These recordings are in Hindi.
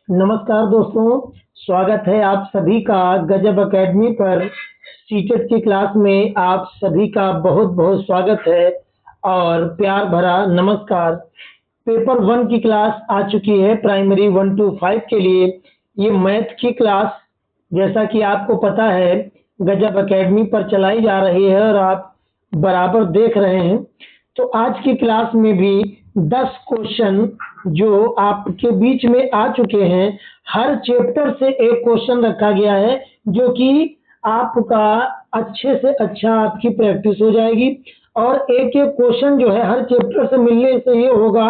नमस्कार दोस्तों, स्वागत है आप सभी का गजब एकेडमी पर। सीटेट की क्लास में आप सभी का बहुत बहुत स्वागत है और प्यार भरा नमस्कार। पेपर वन की क्लास आ चुकी है प्राइमरी 1 to 5 के लिए। ये मैथ की क्लास जैसा कि आपको पता है गजब एकेडमी पर चलाई जा रही है और आप बराबर देख रहे हैं। तो आज की क्लास में भी 10 क्वेश्चन जो आपके बीच में आ चुके हैं। हर चैप्टर से एक क्वेश्चन रखा गया है जो कि आपका अच्छे से अच्छा आपकी प्रैक्टिस हो जाएगी और एक एक क्वेश्चन जो है हर चैप्टर से मिलने से ये होगा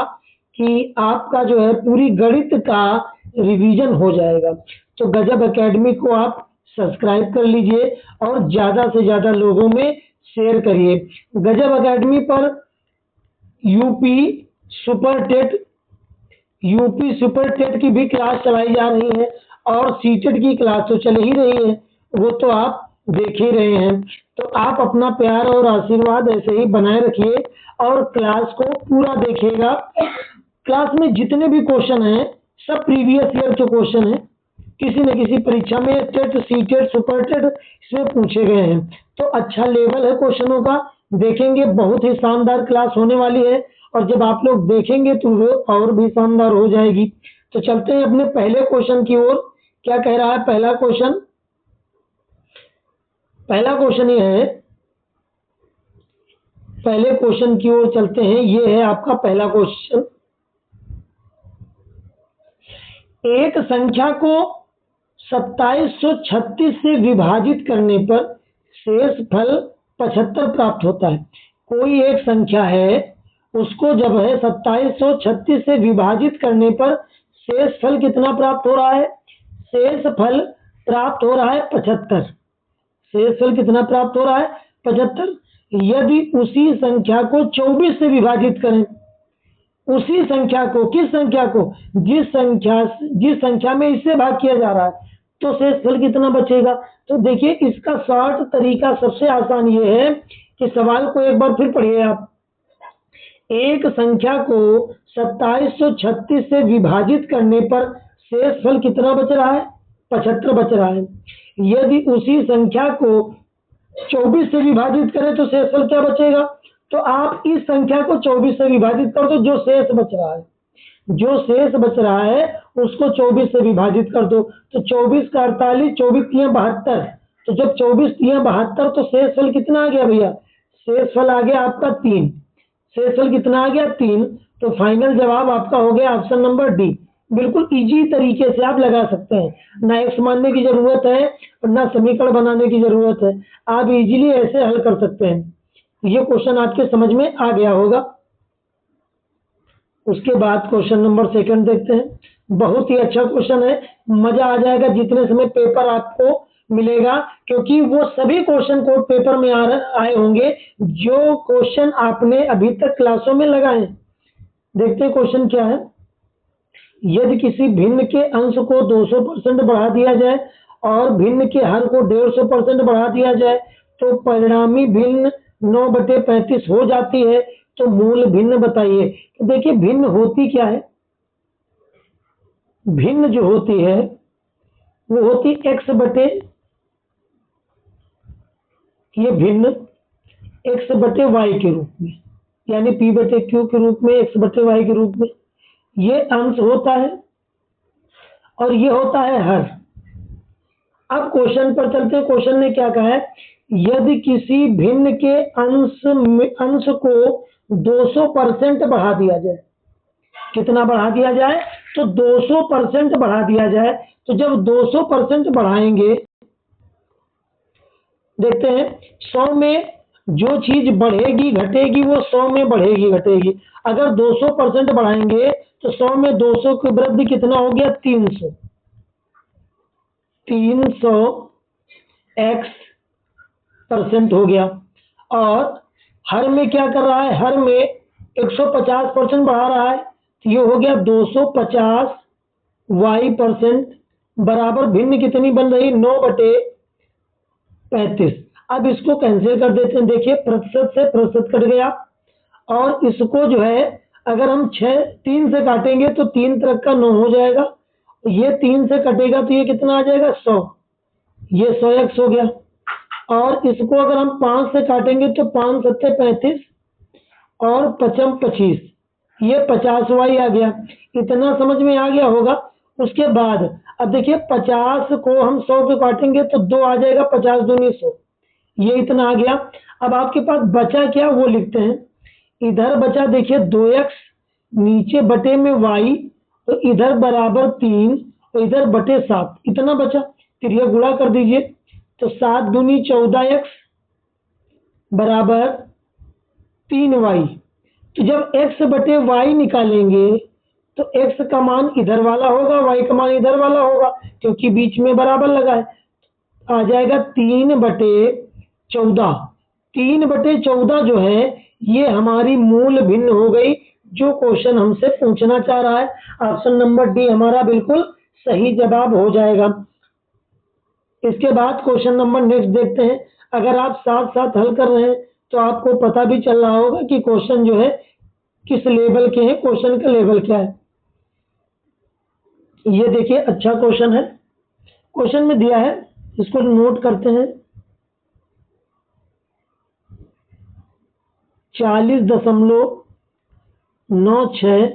कि आपका जो है पूरी गणित का रिवीजन हो जाएगा। तो गजब एकेडमी को आप सब्सक्राइब कर लीजिए और ज़्यादा से ज़्यादा लोगों में शेयर करिए। गजब एकेडमी पर यूपी सुपर टेट की भी क्लास चलाई जा रही है और सीटेट की क्लास तो चल ही रही है, वो तो आप देख ही रहे हैं। तो आप अपना प्यार और आशीर्वाद ऐसे ही बनाए रखिए और क्लास को पूरा देखिएगा। क्लास में जितने भी क्वेश्चन हैं सब प्रीवियस ईयर के क्वेश्चन हैं, किसी न किसी परीक्षा में टेट सीटेट सुपर टेट इसमें पूछे गए हैं। तो अच्छा लेवल है क्वेश्चनों का, देखेंगे बहुत ही शानदार क्लास होने वाली है और जब आप लोग देखेंगे तो वो और भी शानदार हो जाएगी। तो चलते हैं अपने पहले क्वेश्चन की ओर। क्या कह रहा है पहला क्वेश्चन? पहला क्वेश्चन ये है, पहले क्वेश्चन की ओर चलते हैं। ये है आपका पहला क्वेश्चन। एक संख्या को 2736 से विभाजित करने पर शेष फल 75 प्राप्त होता है। कोई एक संख्या है, उसको जब है 2736 से विभाजित करने पर शेष फल कितना प्राप्त हो रहा है? शेष फल प्राप्त हो रहा है 75। शेष फल कितना प्राप्त हो रहा है? 75। यदि उसी संख्या को 24 से विभाजित करें, उसी संख्या को, किस संख्या को? जिस संख्या में इससे भाग किया जा रहा है, तो शेष फल कितना बचेगा? तो देखिए इसका शॉर्ट तरीका सबसे आसान ये है कि सवाल को एक बार फिर पढ़िए आप। एक संख्या को 2736 से विभाजित करने पर शेष फल कितना बच रहा है? 75 बच रहा है। यदि उसी संख्या को 24 से विभाजित करें तो शेष फल क्या बचेगा? तो आप इस संख्या को 24 से विभाजित कर दो, जो शेष बच रहा है, जो शेष बच रहा है उसको 24 से विभाजित कर दो। तो 24 का 48, 24 तियां 72। तो जब 24 तियां 72 तो शेष फल कितना आ गया भैया? शेष फल आ गया आपका 3। शेष फल कितना आ गया? 3। तो फाइनल जवाब आपका हो गया ऑप्शन नंबर डी। बिल्कुल इजी तरीके से आप लगा सकते हैं, ना एक्स मानने की जरूरत है और ना समीकरण बनाने की जरूरत है। आप इजीली ऐसे हल कर सकते हैं। ये क्वेश्चन आपके समझ में आ गया होगा। उसके बाद क्वेश्चन नंबर सेकंड देखते हैं। बहुत ही अच्छा क्वेश्चन है, मजा आ जाएगा जितने समय पेपर आपको मिलेगा, क्योंकि वो सभी क्वेश्चन को पेपर में आए होंगे जो क्वेश्चन आपने अभी तक क्लासों में लगाए। देखते हैं क्वेश्चन क्या है। यदि किसी भिन्न के अंश को 200% बढ़ा दिया जाए और भिन्न के हर को 150% बढ़ा दिया जाए तो परिणामी भिन्न 9/35 हो जाती है। तो मूल भिन्न बताइए। तो देखिए भिन्न होती क्या है? भिन्न जो होती है वो होती x बटे, ये भिन्न x बटे वाई के रूप में, यानी p बटे q के रूप में, x बटे वाई के रूप में ये अंश होता है और ये होता है हर। अब क्वेश्चन पर चलते हैं। क्वेश्चन ने क्या कहा है? यदि किसी भिन्न के अंश को 200% बढ़ा दिया जाए, कितना बढ़ा दिया जाए? तो 200% बढ़ा दिया जाए। तो जब 200% बढ़ाएंगे, देखते हैं 100 में जो चीज बढ़ेगी घटेगी वो 100 में बढ़ेगी घटेगी। अगर 200% बढ़ाएंगे तो 100 में 200 की वृद्धि कितना हो गया? 300। 300 x% हो गया। और हर में क्या कर रहा है? हर में 150% बढ़ा रहा है, तो ये हो गया 250 y% बराबर भिन्न कितनी बन रही? 9/35। अब इसको कैंसिल कर देते हैं। देखिए प्रतिशत से प्रतिशत कट गया और इसको जो है अगर हम 3 से काटेंगे तो 3 तरह का 9 हो जाएगा ये 3 से कटेगा तो ये कितना आ जाएगा 100, ये 100x हो गया। और इसको अगर हम 5 से काटेंगे तो 5 सत्ते 35 और 5 25, ये 50y आ गया। इतना समझ में आ गया होगा। उसके बाद अब देखिए 50 को हम 100 को काटेंगे तो 2 आ जाएगा, 50 दूनी 100, ये इतना आ गया। अब आपके पास बचा क्या वो लिखते हैं। इधर बचा देखिए 2x, नीचे बटे में y, तो इधर बराबर 3 तो इधर बटे 7, इतना बचा। फिर ये गुणा कर दीजिए तो 7 दूनी 14x बराबर 3y। तो जब x बटे y निकालेंगे तो x का मान इधर वाला होगा, y का मान इधर वाला होगा, क्योंकि बीच में बराबर लगा है। आ जाएगा 3/14। 3/14 जो है ये हमारी मूल भिन्न हो गई, जो क्वेश्चन हमसे पूछना चाह रहा है। ऑप्शन नंबर डी हमारा बिल्कुल सही जवाब हो जाएगा। इसके बाद क्वेश्चन नंबर नेक्स्ट देखते हैं। अगर आप साथ साथ हल कर रहे हैं तो आपको पता भी चल रहा होगा कि क्वेश्चन जो है किस लेवल के हैं, क्वेश्चन का लेवल क्या है। ये देखिए अच्छा क्वेश्चन है। क्वेश्चन में दिया है, इसको नोट करते हैं। 40.96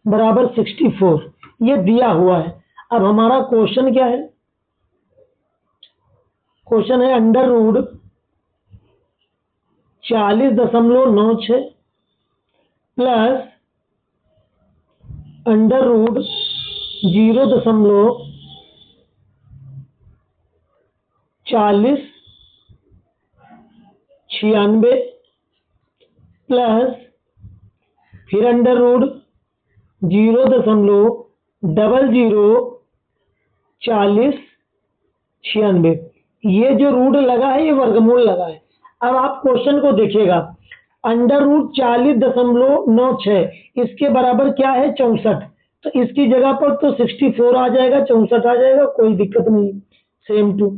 बराबर 64, ये दिया हुआ है। अब हमारा क्वेश्चन क्या है? क्वेश्चन है under root 40.96 plus under root 0.4096 plus फिर अंडर रूट 0.004096। ये जो रूट लगा है ये वर्गमूल लगा है। अब आप क्वेश्चन को देखिएगा, अंडर रूट 40.96 इसके बराबर क्या है 64, तो इसकी जगह पर तो 64 आ जाएगा, 64 आ जाएगा, कोई दिक्कत नहीं, सेम टू।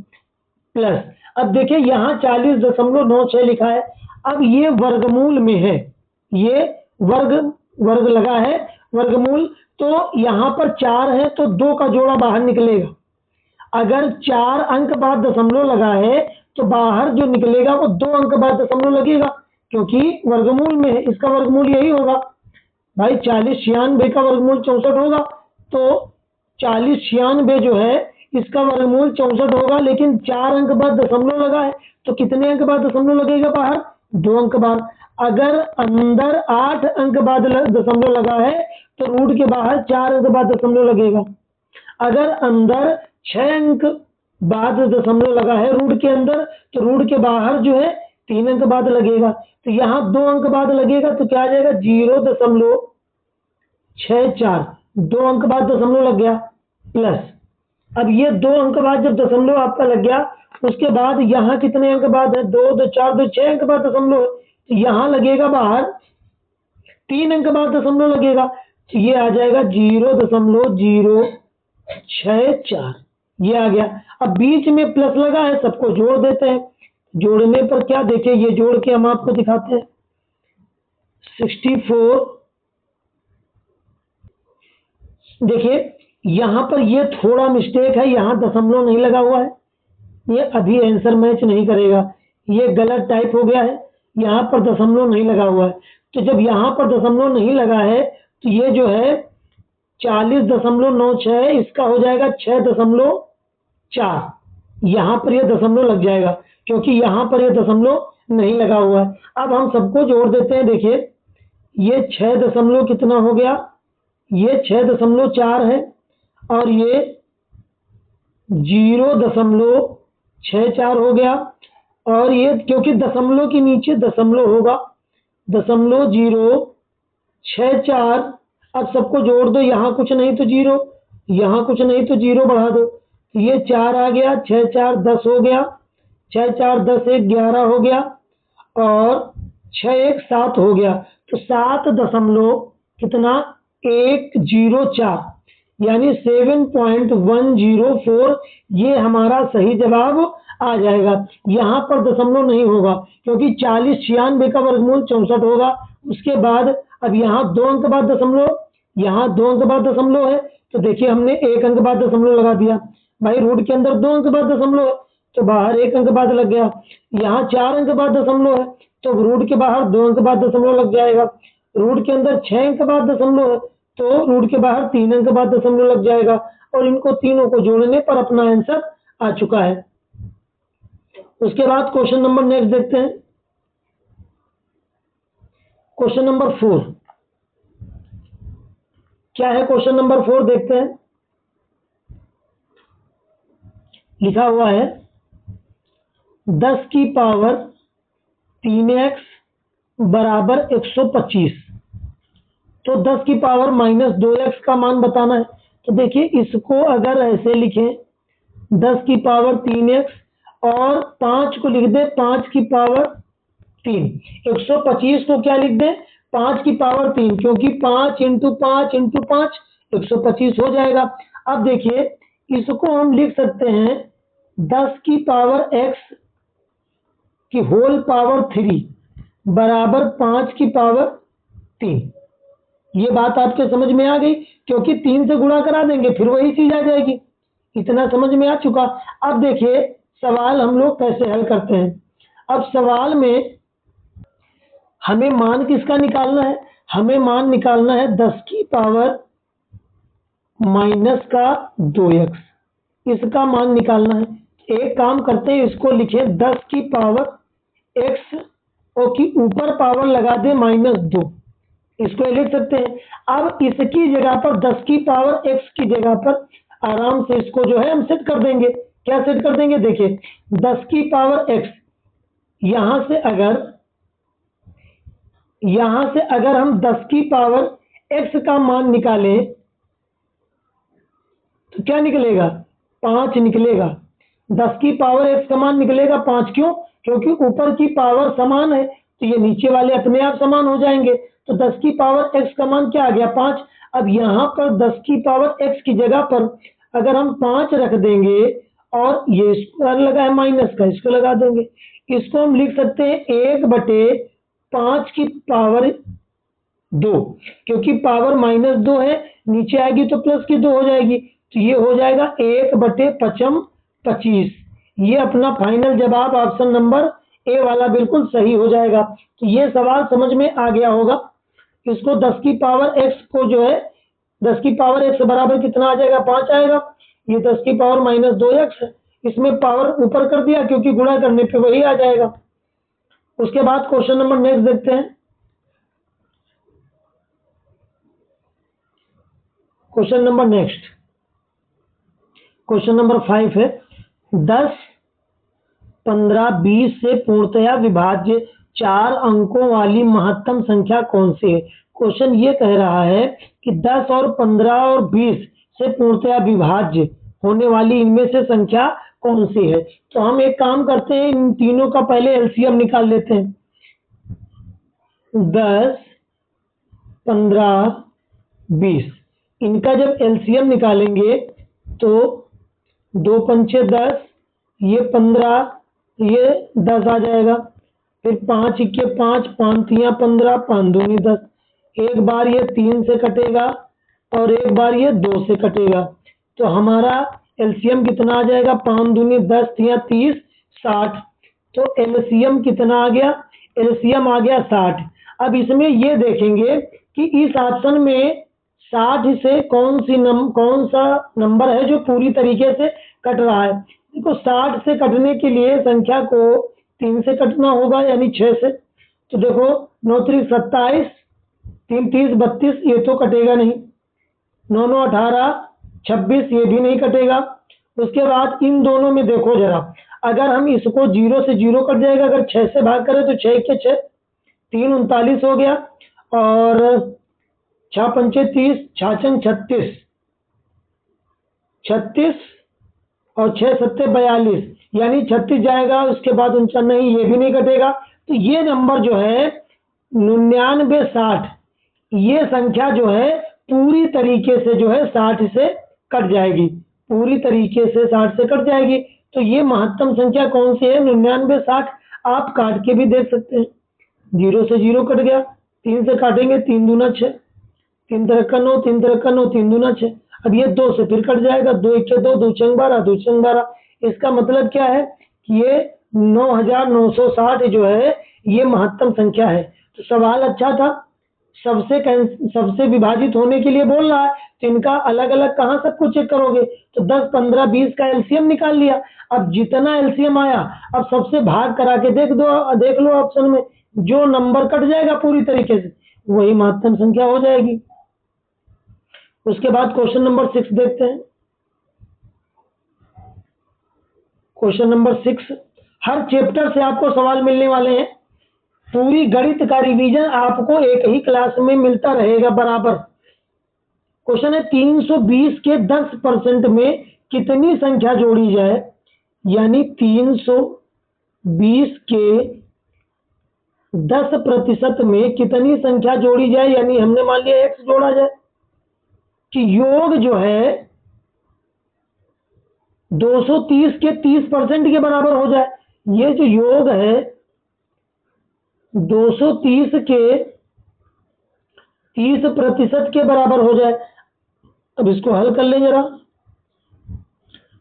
प्लस अब देखिए यहाँ 40.96 लिखा है। अब ये वर्गमूल में है, ये वर्ग लगा है वर्गमूल, तो यहाँ पर 4 है तो 2 का जोड़ा बाहर निकलेगा। अगर 4 अंक बाद दशमलव लगा है तो बाहर जो निकलेगा वो 2 अंक बाद दशमलव लगेगा, क्योंकि वर्गमूल में है। इसका वर्गमूल यही होगा भाई, 4096 का वर्गमूल 64 होगा, तो 4096 जो है इसका वर्गमूल 64 होगा। लेकिन 4 अंक बाद दशमलव लगा है तो कितने अंक बाद दशमलव लगेगा बाहर? 2 अंक बाद। अगर अंदर 8 अंक बाद दशमलव लगा है तो रूट के बाहर 4 अंक बाद दशमलव लगेगा। अगर अंदर 6 अंक बाद दशमलव लगा है रूट के अंदर, तो रूट के बाहर जो है 3 अंक बाद लगेगा। तो यहाँ 2 अंक बाद लगेगा तो क्या आ जाएगा 0.64, 2 अंक बाद दशमलव लग गया। प्लस अब ये 2 अंक बाद जब दशमलव आपका लग गया, उसके बाद यहाँ कितने अंक बाद है? 2 2 4 2 6 अंक बाद दशमलव है, तो यहाँ लगेगा बाहर 3 अंक बाद दशमलव लगेगा, तो ये आ जाएगा 0.064, ये आ गया। अब बीच में प्लस लगा है, सबको जोड़ देते हैं। जोड़ने पर क्या देखिए, ये जोड़ के हम आपको दिखाते हैं। 64 देखिए यहाँ पर ये थोड़ा मिस्टेक है, यहाँ दशमलव नहीं लगा हुआ है, ये अभी आंसर मैच नहीं करेगा, ये गलत टाइप हो गया है, यहाँ पर दशमलव नहीं लगा हुआ है। तो जब यहाँ पर दशमलव नहीं लगा है तो ये जो है 40.96 इसका हो जाएगा 6.4, यहाँ पर ये दशमलव लग जाएगा क्योंकि यहाँ पर ये दशमलव नहीं लगा हुआ है। अब हम सबको जोड़ देते हैं। देखिए ये 6 दशमलव कितना हो गया, ये 6.4 है और ये 0.64 हो गया, और ये क्योंकि दशमलव के नीचे दशमलव होगा 0.064। अब सबको जोड़ दो, यहाँ कुछ नहीं तो 0, यहाँ कुछ नहीं तो 0 बढ़ा दो, ये 4 आ गया, 6 4 10 हो गया, 6 4 10 1 11 हो गया और 6 1 7 हो गया। तो 7 दशमलव कितना 104 यानी 7.104, ये हमारा सही जवाब आ जाएगा। यहाँ पर दशमलव नहीं होगा क्योंकि 4096 का वर्गमूल 64 होगा। उसके बाद अब यहाँ 2 अंक बाद दशमलव, यहाँ 2 अंक बाद दशमलव है, तो देखिए हमने 1 अंक बाद दशमलव लगा दिया। भाई रूट के अंदर 2 अंक बाद दशमलव है, तो बाहर 1 अंक बाद लग गया। यहाँ 4 अंक बाद दशमलव है, तो रूट के बाहर 2 अंक बाद दशमलव लग जाएगा। रूट के अंदर 6 अंक बाद दशमलव है, तो रूट के बाहर 3 अंक बाद दशमलव लग जाएगा। और इनको तीनों को जोड़ने पर अपना आंसर आ चुका है। उसके बाद क्वेश्चन नंबर नेक्स्ट देखते हैं। क्वेश्चन नंबर 4 क्या है? क्वेश्चन नंबर 4 देखते हैं। लिखा हुआ है 10 की पावर 3x बराबर 125। तो 10 की पावर -2x का मान बताना है। तो देखिए इसको अगर ऐसे लिखें 10 की पावर 3x और 5 को लिख दें 5 की पावर 3, 125 को क्या लिख दें 5 की पावर 3, क्योंकि 5 × 5 × 5 125 हो जाएगा। अब देखिए इसको हम लिख सकते हैं 10 की पावर x की होल पावर 3 बराबर 5 की पावर 3। ये बात आपके समझ में आ गई, क्योंकि 3 से गुणा करा देंगे फिर वही चीज आ जाएगी। इतना समझ में आ चुका। अब देखिए सवाल हम लोग कैसे हल करते हैं। अब सवाल में हमें मान किसका निकालना है? हमें मान निकालना है 10 की पावर -2x, इसका मान निकालना है। एक काम करते हैं, इसको लिखें 10 की पावर x और की ऊपर पावर लगा दें -2, इसको लिख सकते हैं। अब इसकी जगह पर 10 की पावर x की जगह पर आराम से इसको जो है हम सेट कर देंगे। क्या सेट कर देंगे? देखिए 10 की पावर x, यहां से अगर हम 10 की पावर x का मान निकालें तो क्या निकलेगा? 5 निकलेगा। 10 की पावर x का मान निकलेगा 5। क्यों? क्योंकि ऊपर की पावर समान है, तो ये नीचे वाले अपने आप समान हो जाएंगे। तो 10 की पावर x का मान क्या आ गया? 5। अब यहाँ पर 10 की पावर x की जगह पर अगर हम 5 रख देंगे और ये स्क्वायर लगा है माइनस का, इसको लगा देंगे। इसको हम लिख सकते हैं 1/5 की पावर 2, क्योंकि पावर -2 है, नीचे आएगी तो प्लस की 2 हो जाएगी, तो ये हो जाएगा 1/25। ये अपना फाइनल जवाब ऑप्शन नंबर ए वाला बिल्कुल सही हो जाएगा। तो ये सवाल समझ में आ गया होगा। इसको 10 की पावर x को जो है 10 की पावर x बराबर कितना आ जाएगा? 5 आएगा। ये 10 की पावर -2x है, इसमें पावर ऊपर कर दिया क्योंकि गुणा करने पे वही आ जाएगा। उसके बाद क्वेश्चन नंबर नेक्स्ट देखते हैं। Question number next question number 5 है 10, 15, 20 से पूर्णतया विभाज्य 4 अंकों वाली महत्तम संख्या कौन सी है? क्वेश्चन ये कह रहा है कि 10 और 15 और 20 से पूर्णतया विभाज्य होने वाली इनमें से संख्या कौन सी है? तो हम एक काम करते हैं, इन तीनों का पहले एलसीएम निकाल लेते हैं। 10, 15, 20, इनका जब एलसीएम निकालेंगे तो 2 पंचे 10, ये 15, ये 10 आ जाएगा। फिर 5 इक्के 5, 5 तियां 15, 5 दूनी 10। एक बार ये 3 से कटेगा और एक बार ये 2 से कटेगा, तो हमारा एलसीएम कितना आ जाएगा? 5 दूनी 10 तियां 30, 60। तो एलसीएम कितना आ गया? एलसीएम आ गया 60। अब इसमें ये देखेंगे कि इस ऑप्शन में 60 से कौन सा नंबर है जो पूरी तरीके से कट रहा है। देखो 60 से कटने के लिए संख्या को 3 से कटना होगा, यानी 6 से। तो देखो 9 3 27, 3 30 32, ये तो कटेगा नहीं। 9 9 18 26, ये भी नहीं कटेगा। उसके बाद इन दोनों में देखो जरा, अगर हम इसको 0 से 0 कट जाएगा, अगर 6 से भाग करें तो 6 के 6, 3 39 हो गया, और 6 पंचे 30, 6 36, 36 और 6 सत्ते 42, यानी 36 जाएगा। उसके बाद 49, नहीं ये भी नहीं कटेगा। तो ये नंबर जो है 99 60, ये संख्या जो है पूरी तरीके से जो है 60 से कट जाएगी, पूरी तरीके से 60 से कट जाएगी। तो ये महत्तम संख्या कौन सी है? 99 60। आप काट के भी देख सकते हैं। 0 से 0 कट गया, 3 से काटेंगे 3 दूना 6, 3 तरह का 9, 3 तरह का 9, 3 दूना 6। अब ये 2 से फिर कट जाएगा, 2 1 2, 2 छंग 12, 2 छंग 12। इसका मतलब क्या है कि ये 9960 जो है ये महत्तम संख्या है। तो सवाल अच्छा था, सबसे विभाजित होने के लिए बोल रहा है, तो इनका अलग अलग कहाँ सबको चेक करोगे, तो 10 15 20 का एलसीएम निकाल लिया। अब जितना एलसीएम आया अब सबसे भाग करा के देख लो ऑप्शन में, जो नंबर कट जाएगा पूरी तरीके से वही महत्तम संख्या हो जाएगी। उसके बाद क्वेश्चन नंबर 6 देखते हैं। क्वेश्चन नंबर 6, हर चैप्टर से आपको सवाल मिलने वाले हैं। पूरी गणित का रिवीजन आपको एक ही क्लास में मिलता रहेगा बराबर। क्वेश्चन है 320 के 10% में कितनी संख्या जोड़ी जाए, यानी 320 के 10% में कितनी संख्या जोड़ी जाए, यानी हमने मान लिया x जोड़ा जाए कि योग जो है 230 के 30% के बराबर हो जाए। ये जो योग है 230 के 30% के बराबर हो जाए। अब इसको हल कर लें जरा।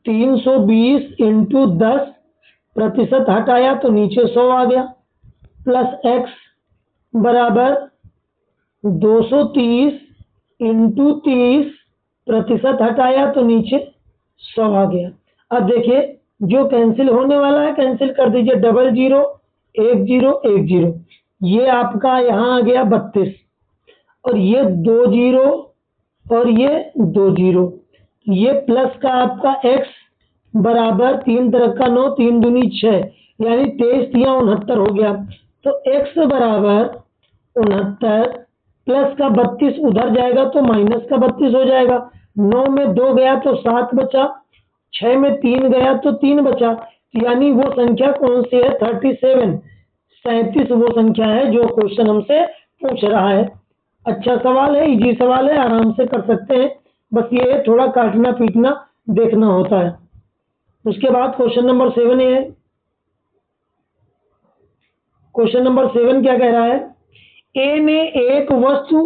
320 इंटू 10% हटाया तो नीचे 100 आ गया, प्लस x बराबर 230 इंटू 30% हटाया तो नीचे 100 आ गया। अब देखिए जो कैंसिल होने वाला है कैंसिल कर दीजिए, 00 10 10, ये आपका यहाँ आ गया 32, और ये 20 और ये 20, ये प्लस का आपका x बराबर 3 तरह का 9, 3 दूनी 6, यानी 23 तिया 69 हो गया। तो x बराबर 69 प्लस का 32 उधर जाएगा तो माइनस का 32 हो जाएगा। 9 में 2 गया तो 7 बचा, 6 में 3 गया तो 3 बचा, यानी वो संख्या कौन सी है 37 वो संख्या है जो क्वेश्चन हमसे पूछ रहा है। अच्छा सवाल है, इजी सवाल है, आराम से कर सकते हैं, बस ये थोड़ा काटना पीटना देखना होता है। उसके बाद क्वेश्चन नंबर 7 है। क्वेश्चन नंबर 7 क्या कह रहा है, ए ने एक वस्तु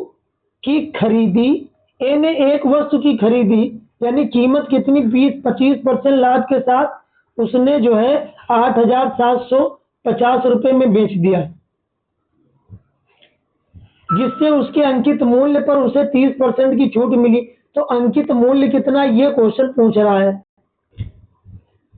की खरीदी यानी कीमत कितनी 20-25% लाभ के साथ उसने जो है 8,750 रुपए में बेच दिया, जिससे उसके अंकित मूल्य पर उसे 30% की छूट मिली। तो अंकित मूल्य कितना, ये क्वेश्चन पूछ रहा है।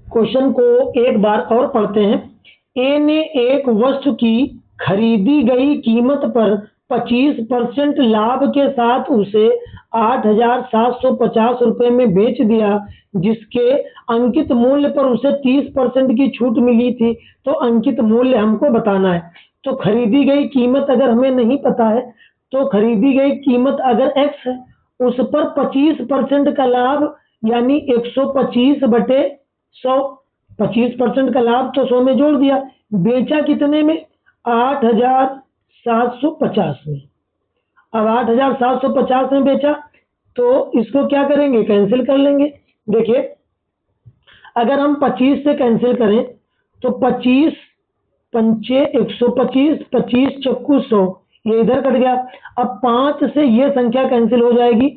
क्वेश्चन को एक बार और पढ़ते हैं। ए ने एक वस्तु की खरीदी गई कीमत पर 25% लाभ के साथ उसे 8,750 रुपए में बेच दिया, जिसके अंकित मूल्य पर उसे 30% की छूट मिली थी। तो अंकित मूल्य हमको बताना है। तो खरीदी गई कीमत अगर हमें नहीं पता है तो खरीदी गई कीमत अगर x है उस पर 25% का लाभ यानी 125 बटे 100, 25% का लाभ तो 100 में जोड़ दिया, बेचा कितने में 8,750 में। अब 8,750 में बेचा तो इसको क्या करेंगे, कैंसिल कर लेंगे। देखिए अगर हम 25 से कैंसिल करें तो 25 पंचे 125, 25 चक्कू 100, ये इधर कट गया। अब 5 से ये संख्या कैंसिल हो जाएगी,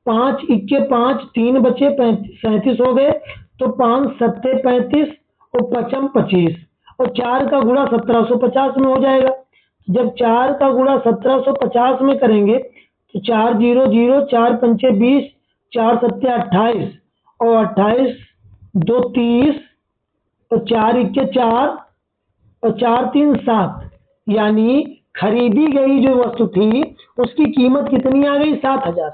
5 इक्के 5, 3 बचे 37 हो गए, तो 5 सत्ते 35 और 5 25, और 4 का गुणा 1750 में हो जाएगा। जब 4 का गुणा 1750 में करेंगे तो 4 0 0, 4 पंचे 20, 4 सत्ते 28, और 28 2 30, और 4 इक्के 4, और 4 3 7, यानी खरीदी गई जो वस्तु थी उसकी कीमत कितनी आ गई 7,000।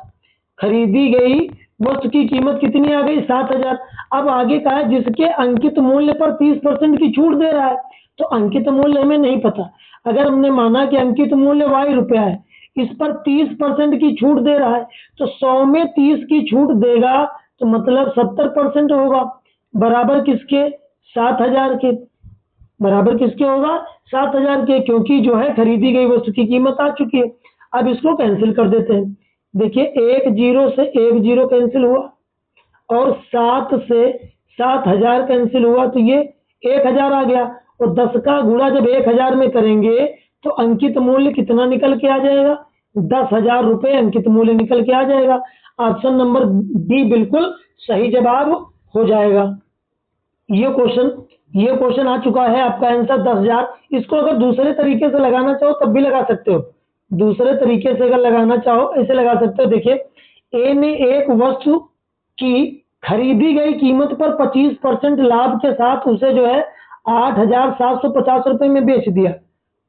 खरीदी गई वस्तु की कीमत कितनी आ गई 7,000। अब आगे का है जिसके अंकित मूल्य पर 30% की छूट दे रहा है, तो अंकित मूल्य हमें नहीं पता। अगर हमने माना कि अंकित मूल्य y रुपया है, इस पर 30% की छूट दे रहा है, तो 100 में 30 की छूट देगा तो मतलब 70% होगा, बराबर किसके 7,000 के, बराबर किसके होगा 7,000 के, क्योंकि जो है खरीदी गई वस्तु की कीमत आ चुकी है। अब इसको कैंसिल कर देते हैं। देखिए 1 0 से 1 0 कैंसिल हुआ, और 7 से 7,000 कैंसिल हुआ, तो ये 1,000 आ गया, और 10 का गुणा जब 1,000 में करेंगे तो अंकित मूल्य कितना निकल के आ जाएगा, 10,000 रुपये अंकित मूल्य निकल के आ जाएगा। ऑप्शन नंबर बी बिल्कुल सही जवाब हो जाएगा। ये क्वेश्चन आ चुका है, आपका आंसर 10,000। इसको अगर दूसरे तरीके से लगाना चाहो तब भी लगा सकते हो। दूसरे तरीके से अगर लगाना चाहो ऐसे लगा सकते हो। देखिए, ए ने एक वस्तु की खरीदी गई कीमत पर 25% लाभ के साथ उसे जो है 8,750 रुपए में बेच दिया।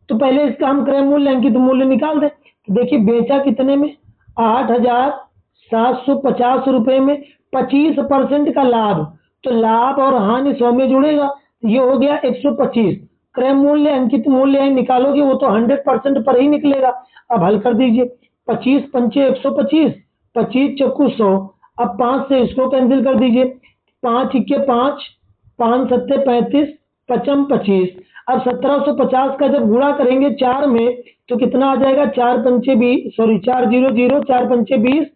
तो पहले इसका हम क्रय मूल्य अंकित मूल्य निकाल दें। तो देखिए, बेचा कितने में? 8,750 रुपए में 25% का लाभ, तो लाभ और हानि 100 में जुड़ेगा, ये हो गया 125। क्रय मूल्य अंकित मूल्य निकालोगे वो तो 100% पर ही निकलेगा। अब हल कर दीजिए। 25 पंचे 125, 25 चक्कू 100। अब 5 से इसको कैंसिल कर दीजिए। 5 इक्के 5, 5 सत्ते 35, 55 25। अब 1750 का जब गुणा करेंगे 4 में तो कितना आ जाएगा? 4 पंचे 20, सॉरी 4 0 0, 4 पंचे 20,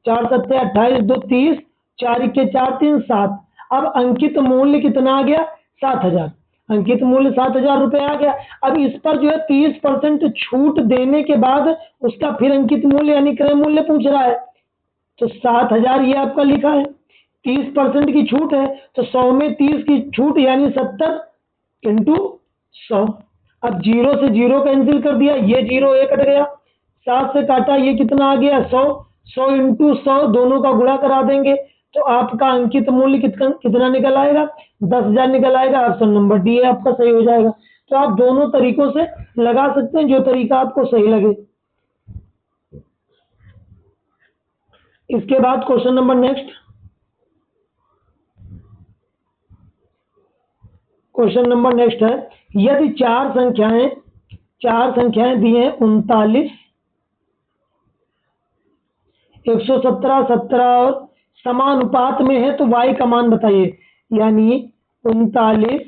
4 सत्ते 28, 2 30, 4 इक्के 4 3 7। अब अंकित मूल्य कितना आ गया? 7,000। अंकित मूल्य 7,000 रुपये आ गया। अब इस पर जो है 30% छूट देने के बाद उसका फिर अंकित मूल्य यानी क्रय मूल्य पूछ रहा है। तो 7,000 ये आपका लिखा है, 30% की छूट है तो 100 में 30 की छूट यानी 70 इंटू 100। अब 0 से 0 कैंसिल कर दिया, ये 0 ये कट गया। 7 से काटा, ये कितना आ गया? 100। 100 इंटू 100 दोनों का गुणा करा देंगे तो आपका अंकित मूल्य कितना निकल आएगा? 10,000 निकल आएगा। ऑप्शन नंबर डी है आपका सही हो जाएगा। तो आप दोनों तरीकों से लगा सकते हैं, जो तरीका आपको सही लगे। इसके बाद question number next, question number next है, यदि चार संख्याएं दी हैं 39, 117, 17 और समानुपात में है तो y का मान बताइए। यानी 39,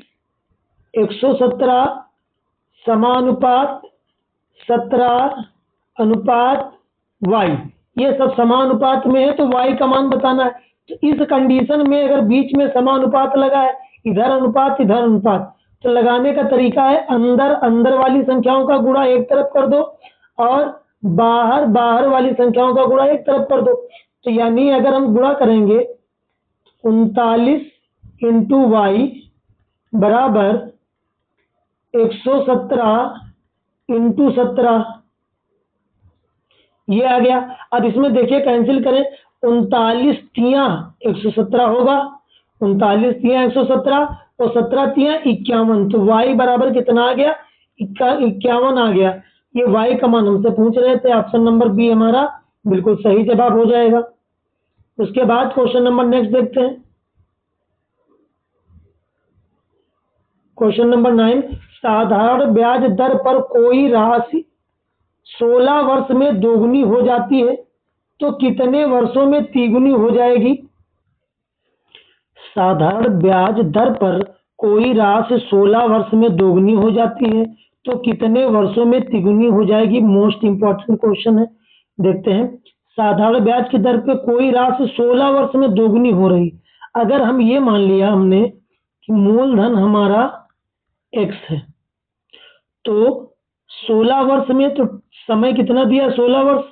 117 समानुपात 17 अनुपात y, ये सब समानुपात में है तो y का मान बताना है। तो इस कंडीशन में अगर बीच में समानुपात लगा है, इधर अनुपात इधर अनुपात, तो लगाने का तरीका है अंदर अंदर वाली संख्याओं का गुणा एक तरफ कर दो और बाहर बाहर वाली संख्याओं का गुणा एक तरफ कर दो। तो यानी अगर हम गुणा करेंगे 39 इंटू वाई बराबर 117 इंटू 17, ये आ गया। अब इसमें देखिए कैंसिल करें, 39 तिया 117 होगा, 39 तिया 117 और 17 तिया 51, तो y बराबर कितना आ गया? 51 आ गया। ये y का मान हमसे पूछ रहे थे। ऑप्शन नंबर बी हमारा बिल्कुल सही जवाब हो जाएगा। उसके बाद क्वेश्चन नंबर नेक्स्ट देखते हैं। क्वेश्चन नंबर 9, साधारण ब्याज दर पर कोई राशि 16 वर्ष में दोगुनी हो जाती है तो कितने वर्षों में तिगुनी हो जाएगी? साधारण ब्याज दर पर कोई राशि 16 वर्ष में दोगुनी हो जाती है तो कितने वर्षों में तिगुनी हो जाएगी? मोस्ट इंपॉर्टेंट क्वेश्चन है, देखते हैं। साधारण ब्याज की दर पे कोई राशि 16 वर्ष में दोगुनी हो रही। अगर हम ये मान लिया हमने कि मूलधन हमारा x है, तो 16 वर्ष में तो समय कितना दिया? 16 वर्ष,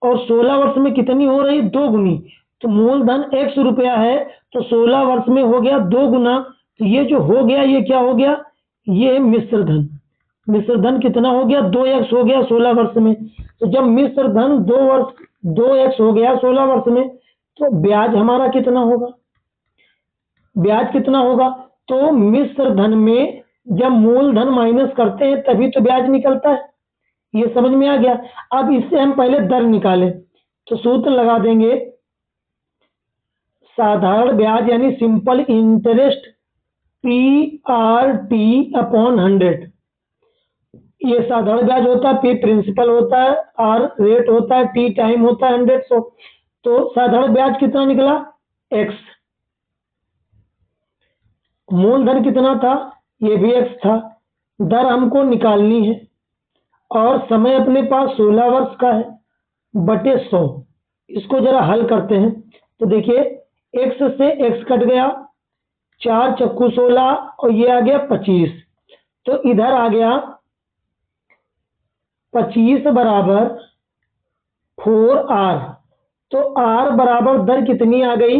और 16 वर्ष में कितनी हो रही? दोगुनी। तो मूलधन x रुपया है तो 16 वर्ष में हो गया 2 गुना। तो ये जो हो गया ये क्या हो गया? ये मिश्र धन। मिश्र धन कितना हो गया? 2x हो गया 16 वर्ष में। तो जब मिश्र धन 2x हो गया 16 वर्ष में तो ब्याज हमारा कितना होगा? ब्याज कितना होगा? तो मिश्र धन में जब मूलधन माइनस करते हैं तभी तो ब्याज निकलता है। ये समझ में आ गया। अब इससे हम पहले दर निकालें तो सूत्र लगा देंगे, साधारण ब्याज यानी सिंपल इंटरेस्ट PRT अपॉन 100। ये साधारण ब्याज होता है, P प्रिंसिपल होता है, R रेट होता है, T टाइम होता है 100। तो साधारण ब्याज कितना निकला? X। मूलधन कितना था? ये भी x था। दर हमको निकालनी है और समय अपने पास 16 वर्ष का है बटे 100। इसको जरा हल करते हैं तो देखिए x से x कट गया, 4 चक्कू 16 और ये आ गया 25। तो इधर आ गया 25 बराबर 4R। तो R बराबर दर कितनी आ गई?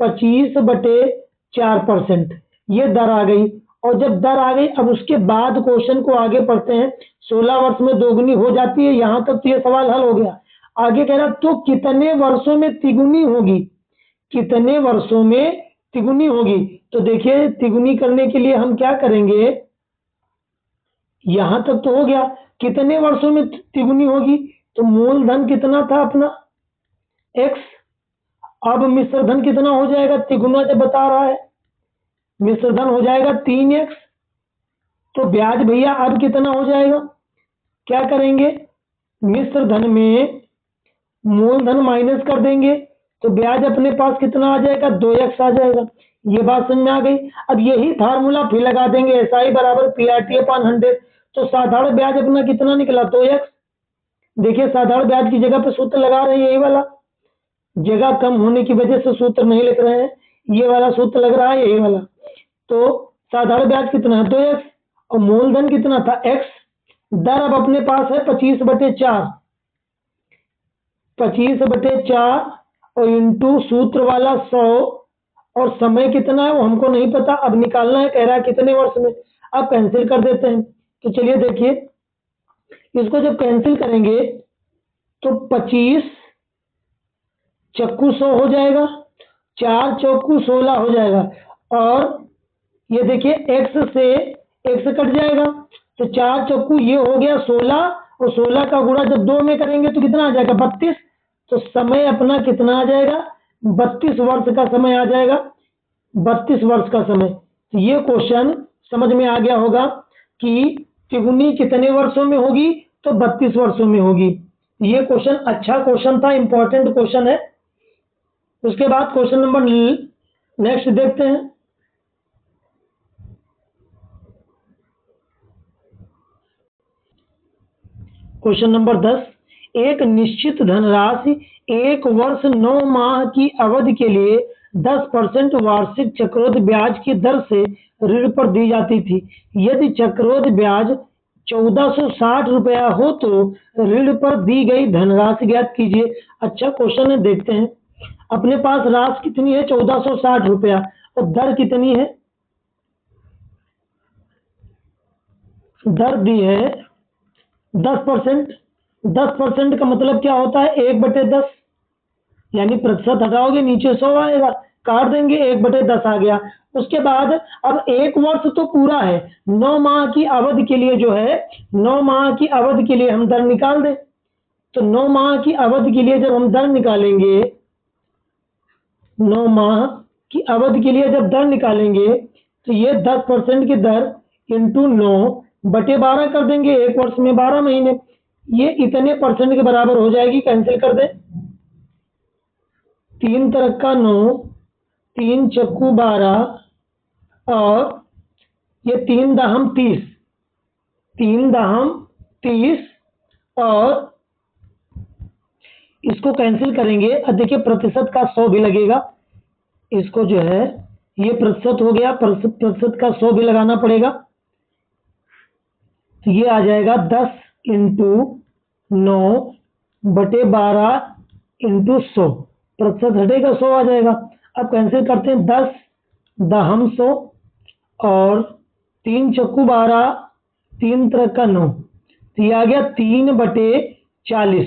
25/4%। ये दर आ गई। और जब दर आ गई, अब उसके बाद क्वेश्चन को आगे पढ़ते हैं। 16 वर्ष में दोगुनी हो जाती है, यहां तक तो ये सवाल हल हो गया। आगे कह रहा तो कितने वर्षों में तिगुनी होगी? कितने वर्षों में तिगुनी होगी? तो देखिए, तिगुनी करने के लिए हम क्या करेंगे? यहां तक तो हो गया, कितने वर्षों में तिगुनी होगी? तो मूलधन कितना था अपना? x। अब मिश्रधन कितना हो जाएगा? तिगुना जब बता रहा है, मिश्रधन हो जाएगा 3x। तो ब्याज भैया अब कितना हो जाएगा? क्या करेंगे? मिश्रधन में मूलधन माइनस कर देंगे, तो ब्याज अपने पास कितना आ जाएगा? 2x आ जाएगा। ये बात समझ में आ गई। अब यही फार्मूला फिर लगा देंगे, SI बराबर PRT/100। तो साधारण ब्याज अपना कितना निकला? 2x। देखिए, साधारण ब्याज की जगह पे सूत्र लगा रहे हैं, यही वाला। जगह कम होने की वजह से सूत्र नहीं लिख रहे हैं, ये वाला सूत्र लग रहा है, यही वाला। तो साधारण ब्याज कितना है? 2x। और मूलधन कितना था? x। दर अब अपने पास है 25/4। 25/4 और इंटू सूत्र वाला 100। और समय कितना है वो हमको नहीं पता, अब निकालना है, कह रहा है कितने वर्ष में। अब कैंसिल कर देते हैं। तो चलिए देखिए, इसको जब कैंसिल करेंगे तो 25 चक्कू 100 हो जाएगा, 4 चौकू 16 हो जाएगा। और ये देखिए, x से x कट जाएगा, तो 4 चौकू ये हो गया 16, और 16 का गुणा जब 2 में करेंगे तो कितना आ जाएगा? 32। तो समय अपना कितना आ जाएगा? 32 वर्ष का समय आ जाएगा। 32 वर्ष का समय। तो ये क्वेश्चन समझ में आ गया होगा कि तिगुनी कितने वर्षों में होगी? तो 32 वर्षों में होगी। ये क्वेश्चन अच्छा क्वेश्चन था, इंपॉर्टेंट क्वेश्चन है। उसके बाद क्वेश्चन नंबर नेक्स्ट देखते हैं। क्वेश्चन नंबर 10, एक निश्चित धनराशि 1 वर्ष 9 माह की अवधि के लिए 10% वार्षिक चक्रवृद्धि ब्याज की दर से ऋण पर दी जाती थी। यदि चक्रवृद्धि ब्याज 1460 रुपया हो तो ऋण पर दी गई धनराशि ज्ञात कीजिए। अच्छा क्वेश्चन है, देखते हैं। अपने पास राशि कितनी है? 1460 रुपया। और दर कितनी है? दर दी है 10%। 10% का मतलब क्या होता है? 1/10। यानी प्रतिशत हटाओगे नीचे 100 आएगा, काट देंगे, 1/10 आ गया। उसके बाद अब 1 वर्ष तो पूरा है, 9 माह की अवधि के लिए जो है, 9 माह की अवधि के लिए हम दर निकाल दें। तो 9 माह की अवधि के लिए जब हम दर निकालेंगे, 9 माह की अवधि के लिए जब दर निकालेंगे, तो ये 10% की दर इंटू 9/12 कर देंगे। 1 वर्ष में 12 महीने, ये इतने परसेंट के बराबर हो जाएगी। कैंसिल कर दें, 3 तरह का 9, 3 चक्कू 12, और ये 3 दहम 30, 3 दहम 30, और इसको कैंसिल करेंगे। अब देखिए, प्रतिशत का 100 भी लगेगा। इसको जो है, ये प्रतिशत हो गया, प्रतिशत का 100 भी लगाना पड़ेगा। तो ये आ जाएगा 10 इंटू 9/12 इंटू 100। प्रतिशत हटेगा, 100 आ जाएगा। अब कैंसिल करते हैं, 10 दहम 100 और 3 चक्कू 12, 3 तरह का 9। तो ये आ गया 3/40।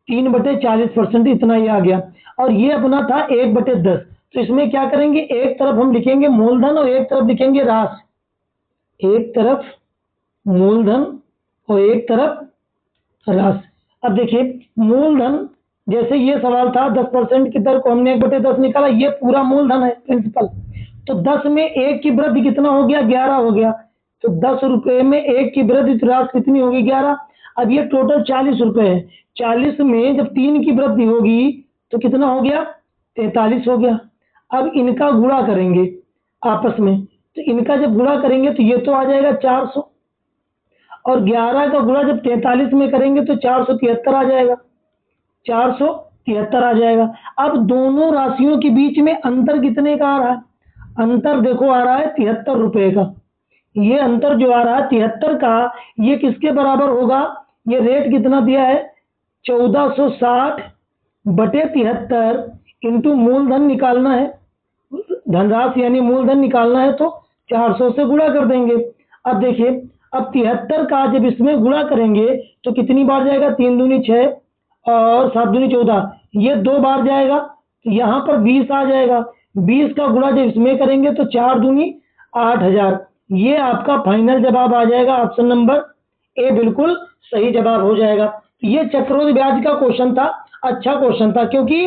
3/40% इतना ही आ गया। और ये अपना था 1/10। तो इसमें क्या करेंगे? एक तरफ हम लिखेंगे मूलधन और एक तरफ लिखेंगे राशि। एक तरफ मूलधन और एक तरफ राशि। अब देखिए, मूलधन, जैसे ये सवाल था 10% की दर को हमने 1/10 निकाला, ये पूरा मूलधन है प्रिंसिपल। तो 10 में 1 की वृद्धि कितना हो गया? 11 हो गया। तो 10 रुपए में 1 की वृद्धि राशि कितनी होगी? 11। अब ये टोटल 40 रुपए है। 40 में जब 3 की वृद्धि होगी तो कितना हो गया? 43 हो गया। अब इनका गुणा करेंगे आपस में, तो इनका जब गुणा करेंगे तो ये तो आ जाएगा 400, और 11 का गुणा जब 43 में करेंगे तो 473 आ जाएगा। 473 आ जाएगा। अब दोनों राशियों के बीच में अंतर कितने का आ रहा है? अंतर देखो आ रहा है 73 रुपए का। ये अंतर जो आ रहा है 73 का, ये किसके बराबर होगा? ये रेट कितना दिया है? 1460 बटे 73 इंटू मूलधन निकालना है, धनराशि यानी मूलधन निकालना है तो 400 से गुणा कर देंगे। अब देखिए, अब 73 का जब इसमें गुणा करेंगे तो कितनी बार जाएगा, 3 दूनी 6 और 7 दूनी 14, ये 2 बार जाएगा, तो यहाँ पर 20 आ जाएगा। 20 का गुणा जब इसमें करेंगे तो 4 दूनी 8000। ये आपका फाइनल जवाब आ जाएगा, ऑप्शन नंबर ए बिल्कुल सही जवाब हो जाएगा। ये चक्रवृद्धि ब्याज का क्वेश्चन था, अच्छा क्वेश्चन था, क्योंकि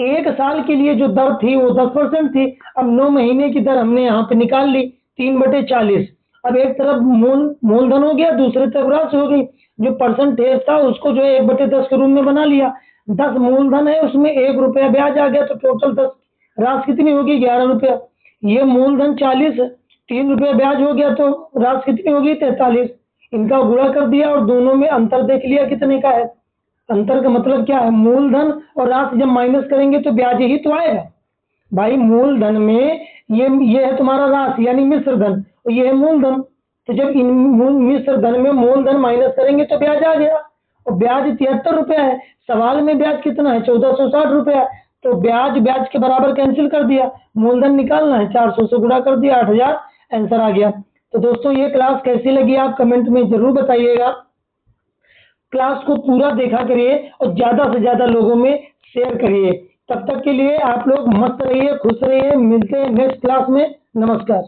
1 साल के लिए जो दर थी वो 10% थी। अब 9 महीने की दर हमने यहाँ पे निकाल ली 3/40। अब एक तरफ मूलधन हो गया, दूसरी तरफ राशि हो गई। जो परसेंटेज था उसको जो है 1/10 के रूप में बना लिया। 10 मूलधन है, उसमें 1 रुपया ब्याज आ गया, तो टोटल 10 राशि कितनी होगी, 11 रुपया। ये मूलधन 40 है, 3 रुपया ब्याज हो गया, तो राशि कितनी होगी, 43। इनका गुणा कर दिया और दोनों में अंतर देख लिया कितने का है। अंतर का मतलब क्या है, मूलधन और राशि जब माइनस करेंगे तो ब्याज ही तो आएगा भाई। मूलधन में ये है तुम्हारा राशि यानी मिश्र धन, और ये है मूलधन। तो जब इन मिश्र धन में मूलधन माइनस करेंगे तो ब्याज आ गया, और ब्याज 73 रुपया है। सवाल में ब्याज कितना है, 1460 रुपया। तो ब्याज के बराबर कैंसिल कर दिया, मूलधन निकालना है, 400 से गुणा कर दिया, 8000 आंसर आ गया। तो दोस्तों ये क्लास कैसी लगी आप कमेंट में जरूर बताइएगा। क्लास को पूरा देखा करिए और ज्यादा से ज्यादा लोगों में शेयर करिए। तब तक के लिए आप लोग मस्त रहिए, खुश रहिए। मिलते हैं नेक्स्ट क्लास में। नमस्कार।